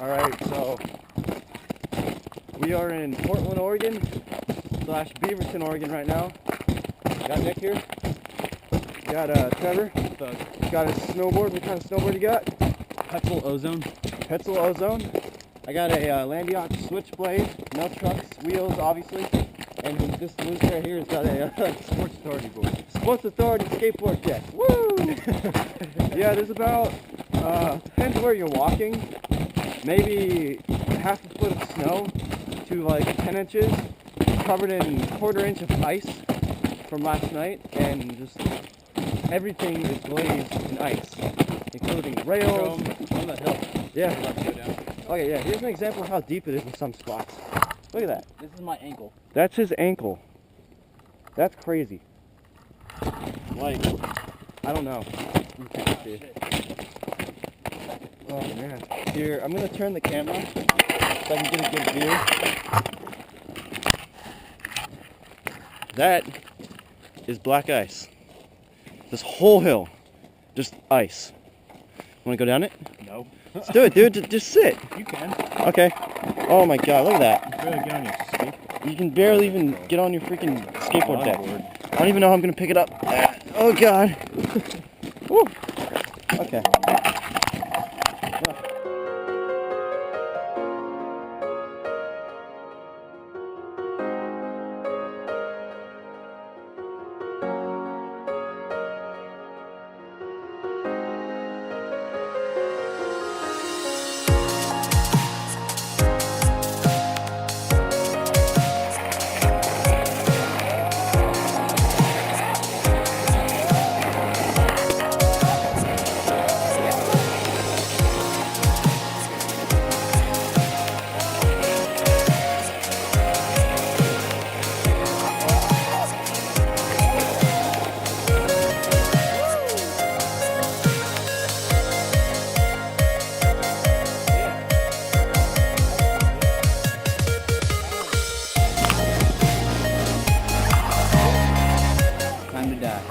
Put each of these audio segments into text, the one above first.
Alright, so we are in Portland, Oregon / Beaverton, Oregon right now. Got Nick here. Got Trevor. Got a snowboard. What kind of snowboard you got? Petzl Ozone. Petzl Ozone. I got a Landiot Switchblade, no trucks, wheels obviously, and this loose right here has got a Sports Authority board. Sports Authority skateboard deck. Woo! Yeah, there's about, depends where you're walking, maybe half a foot of snow to like 10 inches, covered in 1/4 inch of ice from last night, and just everything is glazed in ice, including rails. On that hill. Yeah. Okay, yeah, here's an example of how deep it is in some spots. Look at that. This is my ankle. That's his ankle. That's crazy. Like, I don't know. Oh man. Here, I'm gonna turn the camera so I can get a good view. That is black ice. This whole hill, just ice. Wanna go down it? No. Let's do it, dude. Just sit. You can. Okay. Oh my god, look at that. You barely get on your skateboard. You can barely even get on your freaking skateboard deck. I don't even know how I'm gonna pick it up. Oh god. Woo. Okay. Time to die.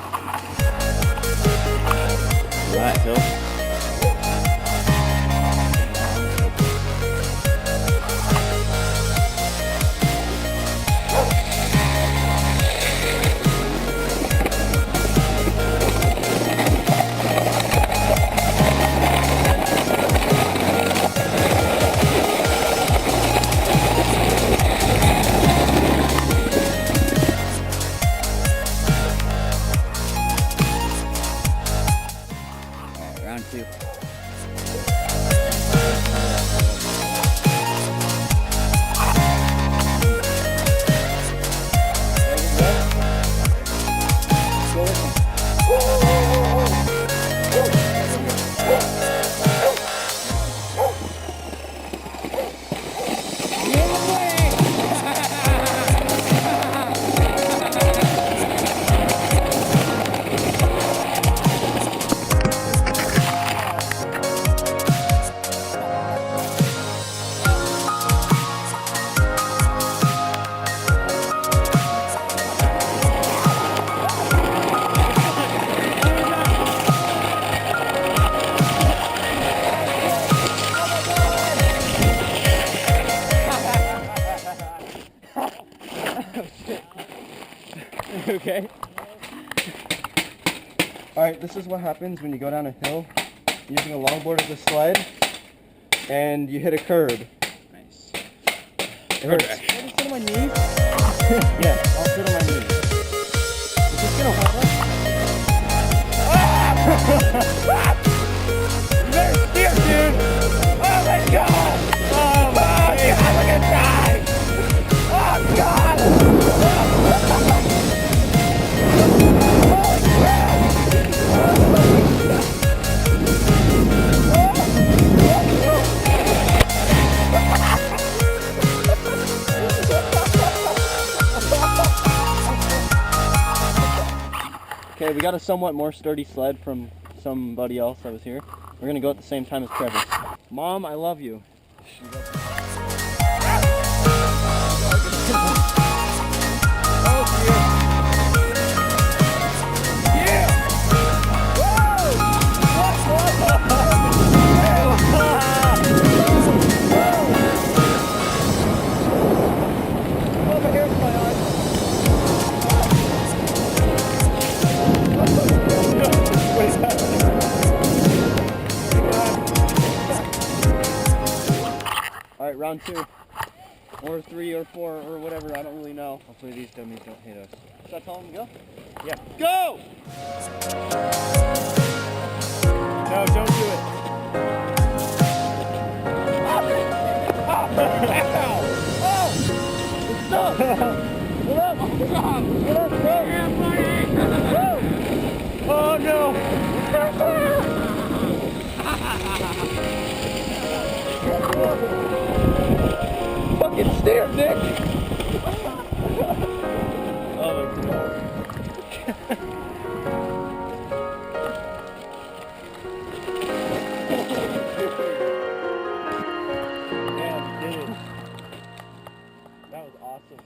Alright, Phil. Round two. Okay. Alright, this is what happens when you go down a hill using a longboard as a sled and you hit a curb. Nice. It hurts. Can I sit on my knees? Yeah, I'll sit on my knees. Is this gonna hold us? You better steer, dude! Oh my god! Oh my god, look at that! Oh god! Okay, we got a somewhat more sturdy sled from somebody else that was here. We're gonna go at the same time as Trevor. Mom, I love you. Yeah! Woo! Alright, round 2. Or 3 or 4 or whatever, I don't really know. Hopefully these dummies don't hit us. Should I tell them to go? Yeah. Go! No, don't do it. Stop! Get up! Get up, bro! Oh no! Fucking steer, Nick! Oh my god. Yeah, did it. That was awesome.